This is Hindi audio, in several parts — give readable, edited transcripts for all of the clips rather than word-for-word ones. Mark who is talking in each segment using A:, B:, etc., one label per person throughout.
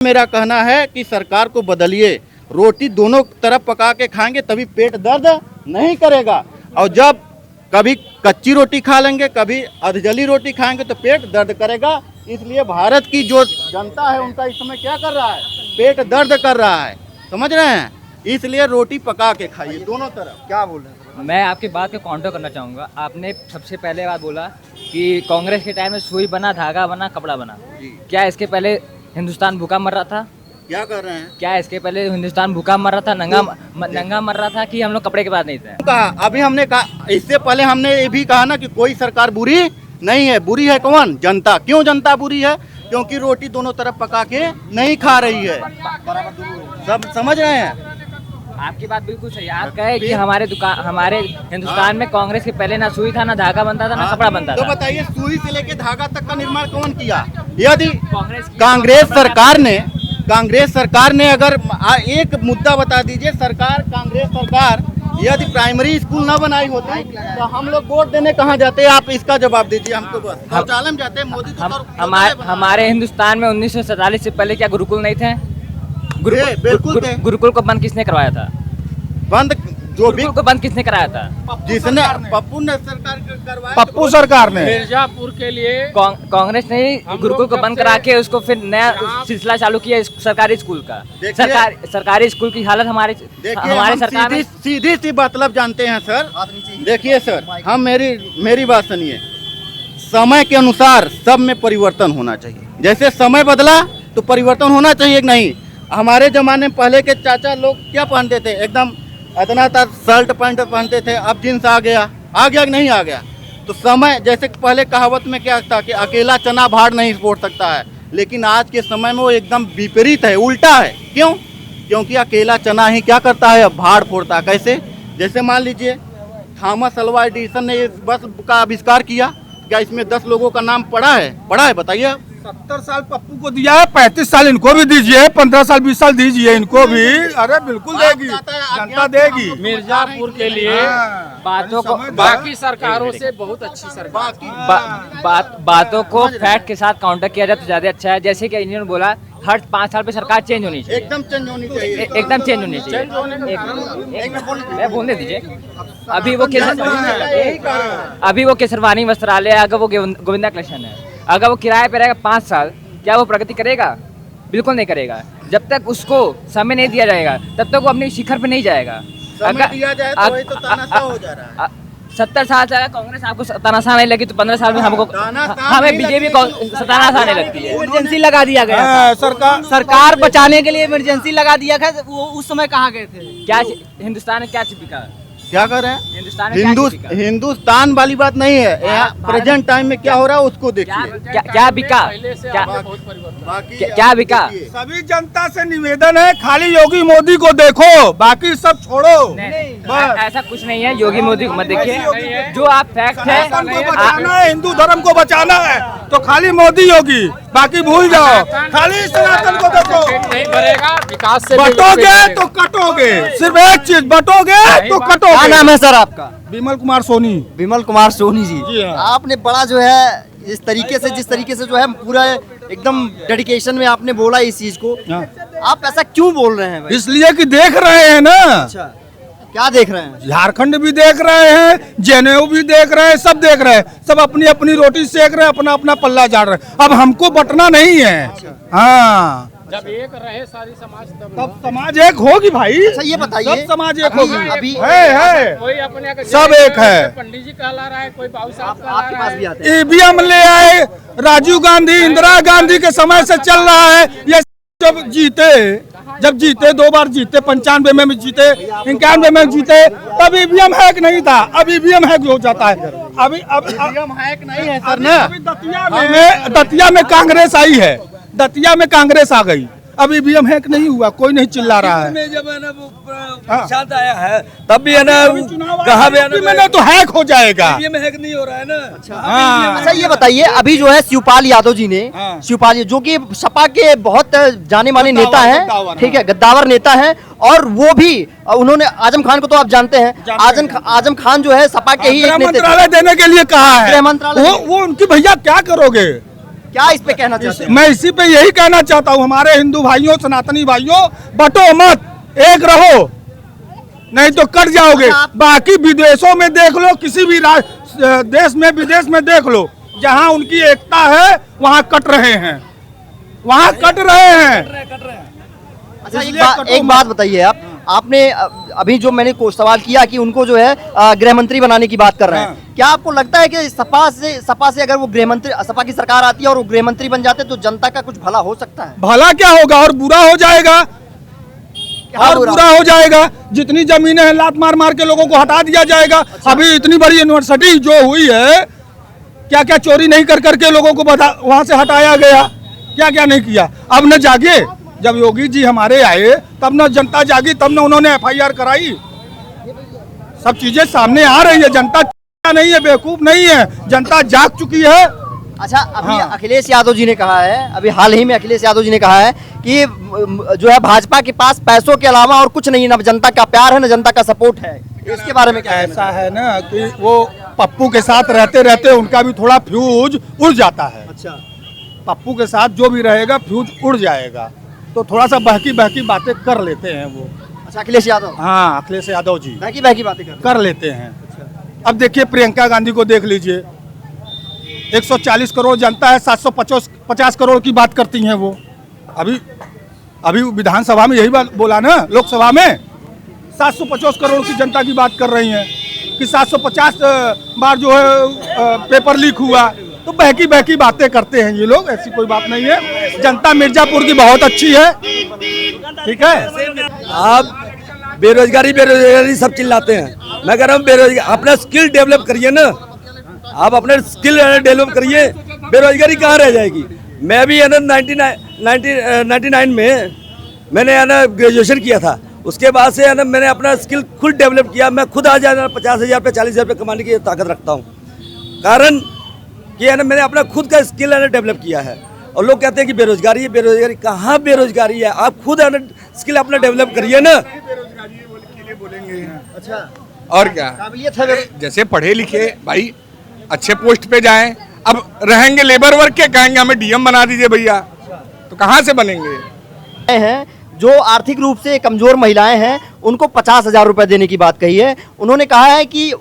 A: मेरा कहना है कि सरकार को बदलिए, रोटी दोनों तरफ पका के खाएंगे तभी पेट दर्द नहीं करेगा। और जब कभी कच्ची रोटी खा लेंगे, कभी अधजली रोटी खाएंगे तो पेट दर्द करेगा। इसलिए भारत की जो जनता है उनका इस समय क्या कर रहा है, पेट दर्द कर रहा है, समझ रहे हैं। इसलिए रोटी पका के खाइए दोनों तरफ। क्या बोल रहे हैं?
B: मैं आपकी बात को काउंटर करना चाहूँगा। आपने सबसे पहले बात बोला कि कांग्रेस के टाइम में सुई बना, धागा बना, कपड़ा बना। क्या इसके पहले हिंदुस्तान भूखा मर रहा था?
A: क्या कर रहे हैं?
B: क्या इसके पहले हिंदुस्तान भूखा मर रहा था, नंगा मर रहा था कि हम लोग कपड़े के बाद नहीं थे?
A: कहा अभी हमने कहा, इससे पहले हमने ये भी कहा ना कि कोई सरकार बुरी नहीं है। बुरी है कौन? जनता। क्यों जनता बुरी है? क्योंकि रोटी दोनों तरफ पका के नहीं खा रही है। सब समझ रहे हैं?
B: आपकी बात बिल्कुल सही है। आप कहे कि हमारे हिंदुस्तान में कांग्रेस के पहले ना सुई था, ना धागा बनता था, ना कपड़ा बनता था।
A: तो बताइए सुई से लेके धागा तक का निर्माण कौन किया? यदि कांग्रेस सरकार ने अगर एक मुद्दा बता दीजिए, कांग्रेस सरकार यदि प्राइमरी स्कूल न बनाई होती तो हम लोग वोट देने कहाँ जाते? आप इसका जवाब दीजिए हमको। बस शौचालय में जाते। मोदी तो
B: हमारे हिंदुस्तान में 1947 से पहले क्या गुरुकुल नहीं थे? गुरुकुल को बंद किसने करवाया था? गुरुकुल को बंद किसने कराया था?
A: जिसने पप्पू ने सरकार करवाया।
C: पप्पू सरकार ने
D: मिर्जापुर के लिए
B: कांग्रेस ने गुरुकुल को बंद करा के उसको फिर नया सिलसिला चालू किया सरकारी स्कूल का। सरकारी स्कूल की हालत हमारे सरकार में
A: सीधी सी मतलब जानते हैं सर। देखिए सर, हम मेरी बात सुनिए। समय के अनुसार सब में परिवर्तन होना चाहिए। जैसे समय बदला तो परिवर्तन होना चाहिए कि नहीं? हमारे जमाने में पहले के चाचा लोग क्या पहनते थे? एकदम इतना था, शर्ट पैंट पहनते थे। अब जींस आ गया कि नहीं आ गया? तो समय, जैसे पहले कहावत में क्या था कि अकेला चना भाड़ नहीं फोड़ सकता है, लेकिन आज के समय में वो एकदम विपरीत है, उल्टा है। क्यों? क्योंकि अकेला चना ही क्या करता है, अब भाड़ फोड़ता है। कैसे? जैसे मान लीजिए थॉमस अल्वा एडिसन ने इस बस का आविष्कार किया, क्या इसमें 10 लोगों का नाम पड़ा है? बताइए।
C: 70 साल पप्पू को दिया है, 35 साल इनको भी दीजिए, 15 साल 20 साल दीजिए इनको भी। अरे बिल्कुल देगी, जनता देगी।
D: मिर्जापुर के लिए
B: बातों को
D: बाकी सरकारों से बहुत अच्छी सरकार
B: बातों को फैक्ट के साथ काउंटर किया जाए तो ज्यादा अच्छा है। जैसे कि इन्होंने बोला हर 5 साल पे सरकार चेंज होनी चाहिए,
A: एकदम चेंज होनी चाहिए,
B: एकदम चेंज होनी चाहिए। मैं बोलने दीजिए। अभी वो केसरवानी वस्त्रालय, अगर वो गोविंदा कलेक्शन है, अगर वो किराए पे रहेगा 5 साल, क्या वो प्रगति करेगा? बिल्कुल नहीं करेगा। जब तक उसको समय नहीं दिया जाएगा तब तक वो अपने शिखर पे नहीं जाएगा।
A: समय दिया जाए तो वही तो तानाशाह हो जा रहा है।
B: 70 साल से कांग्रेस आपको तानाशाह नहीं लगी तो 15 साल में हमें बीजेपी तानाशाह नहीं लगती है।
E: इमरजेंसी लगा दिया गया। सरकार बचाने के लिए इमरजेंसी लगा दिया गया। वो उस समय कहाँ गए थे?
B: क्या हिंदुस्तान में क्या बिका?
A: क्या कर रहे हैं? हिंदुस्तान वाली बात नहीं है। यहाँ प्रेजेंट टाइम में क्या हो रहा है उसको देखिए।
B: क्या बिका? क्या बिका?
C: सभी जनता से निवेदन है, खाली योगी मोदी को देखो, बाकी सब छोड़ो।
B: ऐसा कुछ नहीं है। योगी मोदी को मत देखिए। जो आप फैक्ट है,
C: हिंदू धर्म को बचाना है तो खाली मोदी योगी, बाकी भूल जाओ। खाली सनातन को देखो।
D: नहीं भरेगा, विकास से
C: बटोगे तो कटोगे। सिर्फ एक चीज, बटोगे तो कटोगे।
E: क्या नाम है सर आपका?
C: विमल कुमार सोनी।
E: विमल कुमार सोनी जी।
C: जी हाँ।
E: आपने बड़ा जो है जिस तरीके से जो है पूरा एकदम डेडिकेशन में आपने बोला इस चीज को। आप ऐसा क्यों बोल रहे हैं भाई?
C: इसलिए कि देख रहे हैं ना।
E: अच्छा, क्या देख रहे हैं?
C: झारखंड भी देख रहे हैं, जेएनयू भी देख रहे हैं, सब देख रहे हैं। सब अपनी अपनी रोटी सेक रहे हैं, अपना अपना पल्ला झाड़ रहे हैं। अब हमको बटना नहीं है। हाँ,
D: जब एक रहे सारी समाज
C: तब समाज एक होगी भाई।
E: अच्छा ये बताइए,
C: सब समाज एक होगी।
E: अभी
C: है
D: कोई अपने
C: सब एक है।
D: पंडित जी कहला रहा है, कोई बाबू साहब
E: आपके पास भी आते हैं।
C: ईवीएम ले आए, राजीव गांधी, इंदिरा गांधी के समय से चल रहा है ये। जब जीते 2 बार जीते, 95 में जीते, 91 में जीते, तब ईवीएम हैक नहीं था। अब ईवीएम हैक हो जाता है। अभी
A: ईवीएम हैक नहीं है सर ना।
C: दतिया में कांग्रेस आई है, दतिया में कांग्रेस आ गई। अब ईवीएम हैक नहीं हुआ, कोई नहीं चिल्ला रहा है।
F: जब है ना वो शांत आया है तब भी है ना कहा
C: मैंने तो हैक हो जाएगा।
F: ईवीएम हैक नहीं हो रहा है ना।
E: अच्छा ये बताइए, अभी जो है शिवपाल यादव जी ने, शिवपाल जो कि सपा के बहुत जाने माने नेता हैं, ठीक है, गद्दावर नेता हैं, और वो भी उन्होंने आजम खान को तो आप जानते हैं। आजम खान जो है सपा के ही
C: गृह मंत्रालय देने के लिए कहा है।
E: गृह मंत्रालय
C: वो उनकी भैया क्या करोगे?
E: क्या इस पे कहना चाहते हैं?
C: मैं इसी पे यही कहना चाहता हूँ, हमारे हिंदू भाइयों, सनातनी भाइयों, बटो मत, एक रहो, नहीं तो कट जाओगे। बाकी विदेशों में देख लो, किसी भी देश में, विदेश में देख लो, जहाँ उनकी एकता है वहाँ कट रहे हैं, वहाँ कट रहे हैं।
E: अच्छा, एक बात बताइए आप, आपने अभी जो मैंने सवाल किया कि उनको जो है गृह मंत्री बनाने की बात कर रहे हैं, क्या आपको लगता है कि सपा से अगर वो गृह मंत्री, सपा की सरकार आती है और वो गृह मंत्री बन जाते तो जनता का कुछ भला हो सकता है?
C: भला क्या होगा, और बुरा हो जाएगा, और बुरा हो जाएगा। जितनी जमीनें हैं लात मार मार के लोगों को हटा दिया जाएगा। अच्छा। अभी इतनी बड़ी यूनिवर्सिटी जो हुई है, क्या क्या चोरी नहीं कर करके लोगों को वहां से हटाया गया, क्या क्या नहीं किया। अब न जागे, जब योगी जी हमारे आए तब न जनता जागी, तब न उन्होंने FIR कराई। सब चीजें सामने आ रही है, जनता नहीं है, बेवकूफ नहीं है, जनता जाग चुकी है।
E: अच्छा, अभी अखिलेश यादव जी ने कहा है, अभी हाल ही में अखिलेश यादव जी ने कहा है कि जो है भाजपा के पास पैसों के अलावा और कुछ नहीं है, न जनता का प्यार है, न जनता का सपोर्ट है। इसके बारे में क्या
C: ऐसा है ना कि वो पप्पू के साथ रहते रहते उनका भी थोड़ा फ्यूज उड़ जाता है।
E: अच्छा,
C: पप्पू के साथ जो भी रहेगा फ्यूज उड़ जाएगा, तो थोड़ा सा बहकी बहकी बातें कर लेते हैं वो।
E: अच्छा, अखिलेश यादव,
C: हाँ, अखिलेश यादव जी
E: बहकी बहकी बातें
C: कर लेते हैं। अब देखिए प्रियंका गांधी को देख लीजिए, 140 करोड़ जनता है, 750 करोड़ की बात करती हैं वो। अभी विधानसभा में यही बात बोला ना, लोकसभा में 750 करोड़ की जनता की बात कर रही हैं कि 750 बार जो है पेपर लीक हुआ। तो बहकी बहकी बातें करते हैं ये लोग, ऐसी कोई बात नहीं है। जनता मिर्जापुर की बहुत अच्छी है, ठीक है।
F: आप बेरोजगारी बेरोजगारी सब चिल्लाते हैं, मैं कह रहा हूँ बेरोजगारी, अपना स्किल डेवलप करिए ना, आप अपने स्किल डेवलप करिए, बेरोजगारी कहाँ रह जाएगी। मैं भी है ना 99 में मैंने है ना ग्रेजुएशन किया था, उसके बाद से है ना मैंने अपना स्किल खुद डेवलप किया। मैं खुद आज 50,000 पे 40,000 पे कमाने की ताकत रखता हूँ, कारण कि है ना मैंने अपना खुद का स्किल है ना डेवलप किया है। और लोग कहते हैं कि बेरोजगारी है, बेरोजगारी कहाँ बेरोजगारी है, आप खुद है ना स्किल अपना डेवलप करिए ना।
E: अच्छा,
G: और क्या,
E: काबिलियत है,
G: जैसे पढ़े लिखे भाई अच्छे पोस्ट पे जाएं, अब रहेंगे लेबर वर्क के, कहेंगे हमें DM बना दीजिए भैया, तो कहाँ से बनेंगे।
E: हैं जो आर्थिक रूप से कमजोर महिलाएं हैं उनको 50,000 रुपए देने की बात कही है। उन्होंने कहा है कि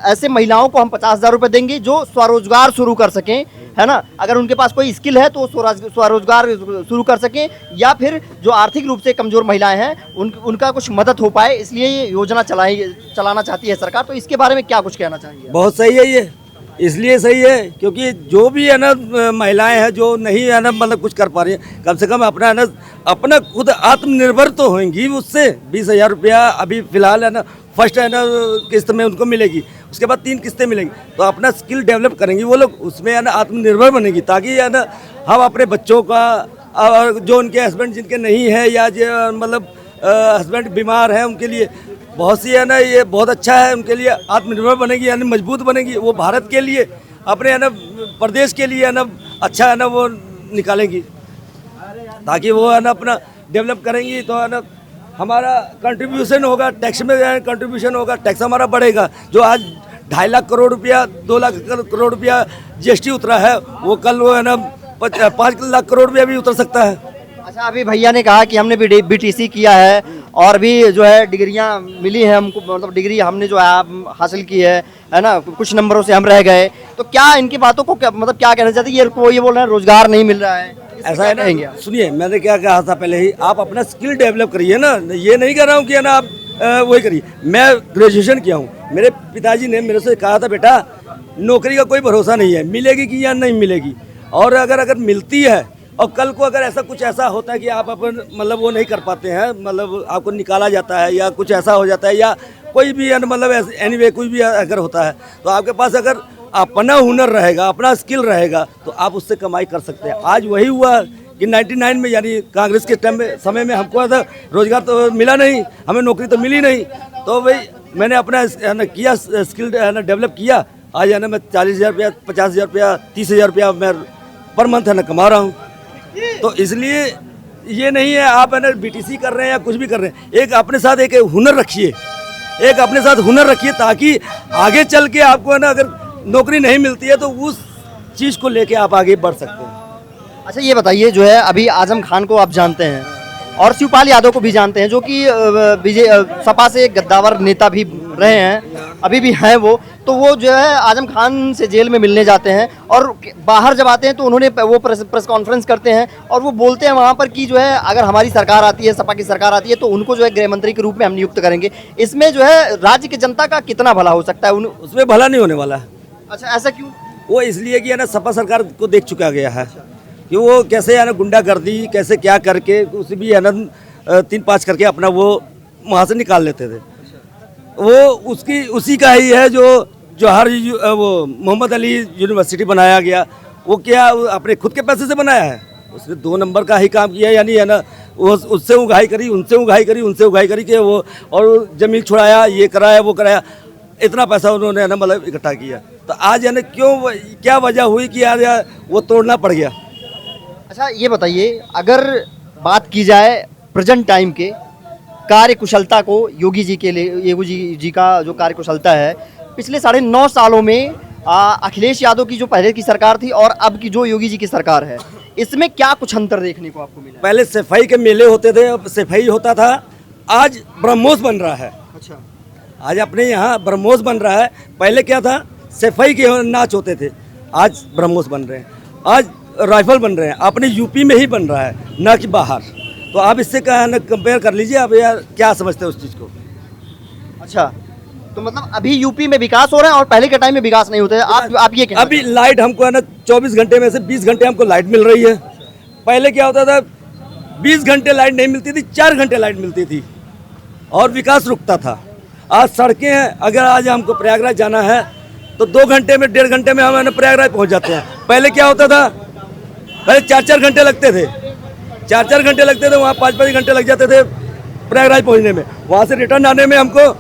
E: ऐसे महिलाओं को हम 50,000 रुपए देंगे जो स्वरोजगार शुरू कर सकें, है ना, अगर उनके पास कोई स्किल है तो स्वरोजगार शुरू कर सकें, या फिर जो आर्थिक रूप से कमजोर महिलाएं हैं उनका कुछ मदद हो पाए, इसलिए ये योजना चलाना चाहती है सरकार। तो इसके बारे में क्या कुछ कहना चाहिए?
F: बहुत सही है ये, इसलिए सही है क्योंकि जो भी है ना महिलाएं हैं जो नहीं है ना मतलब कुछ कर पा रही हैं, कम से कम अपना है ना अपना खुद आत्मनिर्भर तो होंगी। उससे 20,000 रुपया अभी फिलहाल है ना फर्स्ट है ना किस्त में उनको मिलेगी, उसके बाद 3 किस्तें मिलेंगी, तो अपना स्किल डेवलप करेंगी वो लोग, उसमें है ना आत्मनिर्भर बनेगी, ताकि है ना हम अपने बच्चों का और जो उनके हस्बैंड जिनके नहीं है या जो मतलब हस्बैंड बीमार हैं उनके लिए बहुत सी है ना ये बहुत अच्छा है, उनके लिए आत्मनिर्भर बनेगी, यानी मजबूत बनेगी। वो भारत के लिए अपने है ना प्रदेश के लिए है ना अच्छा है ना वो निकालेंगी, ताकि वो है ना अपना डेवलप करेंगी, तो है ना हमारा कंट्रीब्यूशन होगा, टैक्स में कंट्रीब्यूशन होगा, टैक्स हमारा बढ़ेगा। जो आज 2.5 लाख करोड़ रुपया 2 लाख करोड़ रुपया GST उतरा है, वो कल वो है ना 5 लाख करोड़ रुपया भी उतर सकता है।
E: अच्छा, अभी भैया ने कहा कि हमने भी BTC किया है और भी जो है डिग्रियां मिली हैं हमको, मतलब डिग्री हमने जो है हासिल की है ना, कुछ नंबरों से हम रह गए। तो क्या इनकी बातों को मतलब क्या कहना चाहते हैं? ये बोल रहे हैं रोजगार नहीं मिल रहा है,
F: ऐसा है ना, सुनिए मैंने क्या कहा था पहले ही, आप अपना स्किल डेवलप करिए ना, ये नहीं कर रहा हूँ कि है ना आप वही करिए। मैं ग्रेजुएशन किया हूँ, मेरे पिताजी ने मेरे से कहा था बेटा नौकरी का कोई भरोसा नहीं है, मिलेगी कि या नहीं मिलेगी, और अगर मिलती है और कल को अगर ऐसा कुछ ऐसा होता है कि आप अपन मतलब वो नहीं कर पाते हैं, मतलब आपको निकाला जाता है या कुछ ऐसा हो जाता है या कोई भी मतलब एनीवे कोई भी अगर होता है, तो आपके पास अगर अपना हुनर रहेगा, अपना स्किल रहेगा, तो आप उससे कमाई कर सकते हैं। आज वही हुआ कि 99 में यानी कांग्रेस के टाइम में समय में हमको ऐसा रोजगार तो मिला नहीं, हमें नौकरी तो मिली नहीं, तो भाई मैंने अपना किया स्किल डेवलप किया। आज है ना मैं 40,000 रुपया 50,000 रुपया 30,000 रुपया मैं पर मंथ है ना कमा रहा हूँ। तो इसलिए ये नहीं है आप है ना BTC कर रहे हैं या कुछ भी कर रहे हैं, एक अपने साथ एक हुनर रखिए, एक अपने साथ हुनर रखिए, ताकि आगे चल के आपको है ना अगर नौकरी नहीं मिलती है तो उस चीज़ को लेके आप आगे बढ़ सकते हैं।
E: अच्छा ये बताइए जो है अभी आजम खान को आप जानते हैं और शिवपाल यादव को भी जानते हैं जो कि सपा से गद्दावर नेता भी रहे हैं, अभी भी हैं वो। तो वो जो है आजम खान से जेल में मिलने जाते हैं और बाहर जब आते हैं तो उन्होंने वो प्रेस कॉन्फ्रेंस करते हैं और वो बोलते हैं वहाँ पर कि जो है अगर हमारी सरकार आती है, सपा की सरकार आती है तो उनको जो है गृह मंत्री के रूप में हम नियुक्त करेंगे। इसमें जो है राज्य की जनता का कितना भला हो सकता है?
F: उसमें भला नहीं होने वाला है।
E: अच्छा ऐसा क्यों?
F: वो इसलिए कि है ना सपा सरकार को देख चुका गया है कि वो कैसे है ना गुंडागर्दी कैसे क्या करके उसे भी है ना 3-5 करके अपना वो वहाँ से निकाल लेते थे। वो उसकी उसी का ही है जो जौहर वो मोहम्मद अली यूनिवर्सिटी बनाया गया, वो क्या अपने खुद के पैसे से बनाया है? उसने 2 नंबर का ही काम किया, यानी है ना वो उससे उगाही करी, उनसे उगाही करी, उनसे उगाही करी कि वो और जमीन छुड़ाया, ये कराया वो कराया, इतना पैसा उन्होंने है ना मतलब इकट्ठा किया। तो आज है ना क्यों क्या वजह हुई कि आज वो तोड़ना पड़ गया?
E: अच्छा ये बताइए अगर बात की जाए प्रेजेंट टाइम के कार्य कुशलता को, योगी जी के लिए योगी जी का जो कार्य कुशलता है पिछले 9.5 सालों में अखिलेश यादव की जो पहले की सरकार थी और अब की जो योगी जी की सरकार है, इसमें क्या कुछ अंतर देखने को आपको मिला?
F: पहले सफाई के मेले होते थे, अब सफाई होता था, आज ब्रह्मोस बन रहा है।
E: अच्छा
F: आज अपने यहाँ ब्रह्मोस बन रहा है। पहले क्या था, सफाई के नाच होते थे, आज ब्रह्मोस बन रहे हैं, आज राइफल बन रहे हैं, अपने यूपी में ही बन रहा है ना कि बाहर। तो आप इससे क्या ना कंपेयर कर लीजिए, आप यार क्या समझते हैं उस चीज़ को?
E: अच्छा तो मतलब अभी यूपी में विकास हो रहा है और पहले के टाइम में विकास नहीं होता है, आप ये कहना
F: अभी लाइट हमको है ना 24 घंटे में से 20 घंटे हमको लाइट मिल रही है। पहले क्या होता था, 20 घंटे लाइट नहीं मिलती थी, 4 घंटे लाइट मिलती थी और विकास रुकता था। आज सड़कें हैं, अगर आज हमको प्रयागराज जाना है तो 2 घंटे में 1.5 घंटे में हम प्रयागराज पहुंच जाते हैं। पहले क्या होता था, पहले 4-4 घंटे लगते थे, 4-4 घंटे लगते थे, वहाँ 5-5 घंटे लग जाते थे प्रयागराज पहुँचने में, वहाँ से रिटर्न आने में हमको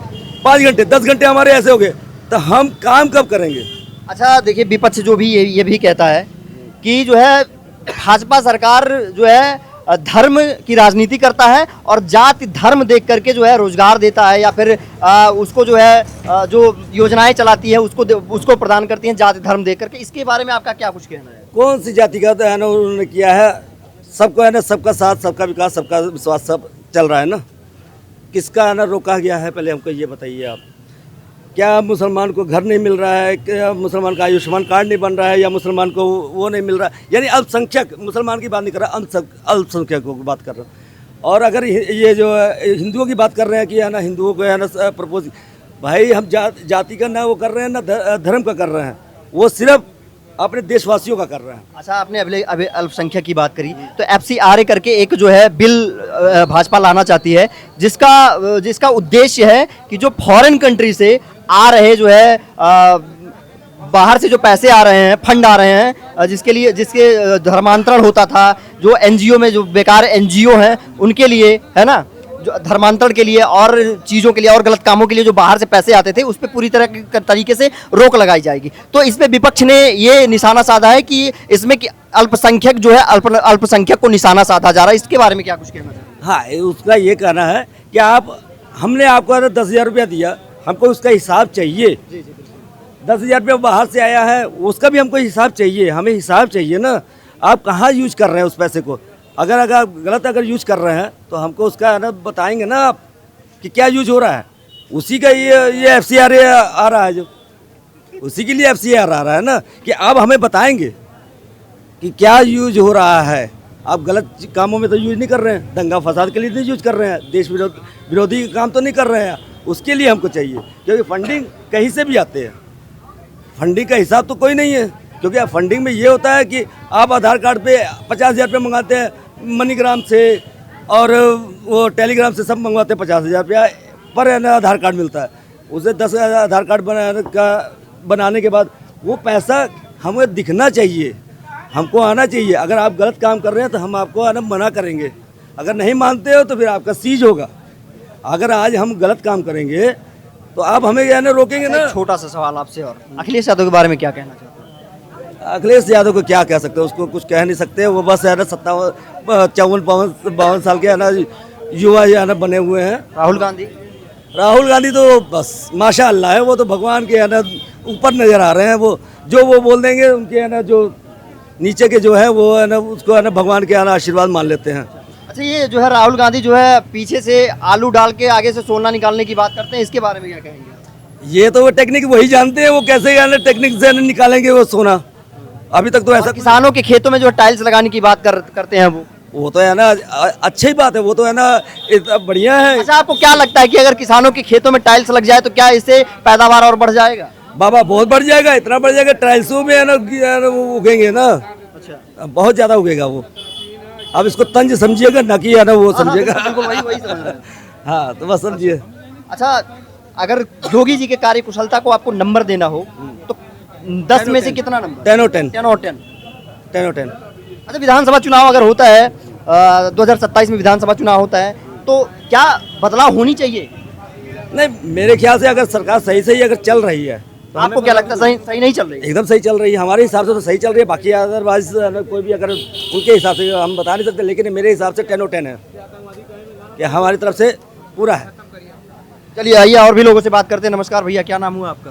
F: 5 घंटे 10 घंटे हमारे ऐसे हो गए। तो हम काम कब करेंगे?
E: अच्छा देखिए विपक्ष जो भी ये भी कहता है कि जो है भाजपा सरकार जो है धर्म की राजनीति करता है और जाति धर्म देख करके जो है रोजगार देता है या फिर उसको जो है जो योजनाएं चलाती है उसको प्रदान करती है जाति धर्म देख करके। इसके बारे में आपका क्या कुछ कहना है?
F: कौन सी जाति का है ना उन्होंने किया है? सबको है ना, सबका साथ, सबका विकास, सबका विश्वास, सब चल रहा है ना। किसका है ना रोका गया है? पहले हमको ये बताइए आप। क्या मुसलमान को घर नहीं मिल रहा है? क्या मुसलमान का आयुष्मान कार्ड नहीं बन रहा है? या मुसलमान को वो नहीं मिल रहा है? यानी अल्पसंख्यक, मुसलमान की बात नहीं कर रहा, अल्पसंख्यकों की बात कर रहा हूँ। और अगर ये जो हिंदुओं की बात कर रहे हैं कि है ना हिंदुओं को है ना प्रपोज, भाई हम जाति का ना वो कर रहे हैं ना धर्म का कर रहे हैं, वो सिर्फ अपने देशवासियों का कर रहे हैं।
E: अच्छा आपने अभी अल्पसंख्यक की बात करी तो FCRA करके एक जो है बिल भाजपा लाना चाहती है जिसका उद्देश्य है कि जो फॉरेन कंट्री से आ रहे जो है बाहर से जो पैसे आ रहे हैं, फंड आ रहे हैं, जिसके धर्मांतरण होता था, जो NGO में जो बेकार NGO हैं उनके लिए है ना, जो धर्मांतरण के लिए और चीज़ों के लिए और गलत कामों के लिए जो बाहर से पैसे आते थे उस पर पूरी तरीके से रोक लगाई जाएगी। तो इसमें विपक्ष ने ये निशाना साधा है कि इसमें कि अल्पसंख्यक जो है अल्पसंख्यक को निशाना साधा जा रहा है। इसके बारे में क्या कुछ कहना चाहिए?
F: हाँ, उसका ये कहना है कि हमने आपको 10,000 रुपया दिया, हमको उसका हिसाब चाहिए। 10,000 रुपया बाहर से आया है, उसका भी हमको हिसाब चाहिए, हमें हिसाब चाहिए ना। आप कहाँ यूज कर रहे हैं उस पैसे को? अगर गलत यूज कर रहे हैं तो हमको उसका ना बताएंगे ना आप कि क्या यूज हो रहा है। उसी का ये FCRA आ रहा है, जो उसी के लिए FCRA आ रहा है ना कि आप हमें बताएंगे कि क्या यूज हो रहा है। आप गलत कामों में तो यूज नहीं कर रहे हैं, दंगा फसाद के लिए नहीं यूज कर रहे हैं, देश विरोधी काम तो नहीं कर रहे हैं। उसके लिए हमको चाहिए, क्योंकि फंडिंग कहीं से भी आते हैं, फंडिंग का हिसाब तो कोई नहीं है। क्योंकि फंडिंग में ये होता है कि आप आधार कार्ड पे 50,000 रुपये मंगाते हैं मनीग्राम से और वो टेलीग्राम से, सब मंगवाते हैं 50,000 रुपया पर आधार कार्ड मिलता है। उसे 10,000 आधार कार्ड बनाने के बाद वो पैसा हमें दिखना चाहिए, हमको आना चाहिए। अगर आप गलत काम कर रहे हैं तो हम आपको मना करेंगे, अगर नहीं मानते हो तो फिर आपका सीज होगा। अगर आज हम गलत काम करेंगे तो आप हमें रोकेंगे ना।
E: छोटा सा सवाल आपसे, और अखिलेश यादव के बारे में क्या कहना चाहते हैं?
F: अखिलेश यादव को क्या कह सकते हैं, उसको कुछ कह नहीं सकते। वो बस 54-52 साल के युवा बने हुए हैं।
E: राहुल गांधी
F: तो बस माशाअल्लाह है, वो तो भगवान के ऊपर नजर आ रहे हैं। वो जो बोल देंगे, उनके जो नीचे के जो है वो है ना उसको है ना भगवान के आना आशीर्वाद मान लेते हैं।
E: अच्छा, ये जो है राहुल गांधी जो है पीछे से आलू डाल के आगे से सोना निकालने की बात करते हैं, इसके बारे में क्या कहेंगे?
F: ये तो वो टेक्निक वही जानते हैं, वो कैसे है ना टेक्निक से निकालेंगे वो सोना। अभी तक तो ऐसा
E: और किसानों के खेतों में जो टाइल्स लगाने की बात करते हैं
F: वो तो है ना अच्छी बात है, वो तो है ना इतना बढ़िया है।
E: अच्छा, आपको क्या लगता है कि अगर किसानों के खेतों में टाइल्स लग जाए तो क्या इससे पैदावार और बढ़ जाएगा?
F: बाबा बहुत बढ़ जाएगा, इतना बढ़ जाएगा, टाइल्सों में है ना वो उगेंगे ना। अच्छा, बहुत ज्यादा उगेगा वो। अब इसको तंज समझिएगा ना कि है ना वो समझिएगा।
E: वही समझ रहे हैं।
F: हाँ तो बस समझिए।
E: अच्छा, अगर योगी जी के कार्य कुशलता को आपको नंबर देना हो तो 10 में से कितना नंबर?
F: 10 और 10।
E: 10 और 10।
F: 10 और 10।
E: अच्छा, विधानसभा चुनाव अगर होता है 2027 में विधानसभा चुनाव होता है तो क्या बदलाव होनी चाहिए?
F: नहीं, मेरे ख्याल से अगर सरकार सही सही अगर चल रही है तो
E: आपको क्या लगता है सही नहीं चल रही?
F: एकदम सही चल रही है, हमारे हिसाब से तो सही चल रही है। बाकी अदरवाइज कोई भी अगर उनके हिसाब से हम बता नहीं सकते, लेकिन मेरे हिसाब से 10 और 10 है कि हमारी तरफ से पूरा है।
E: चलिए आइए और भी लोगों से बात करते हैं। नमस्कार भैया, क्या नाम हुआ आपका?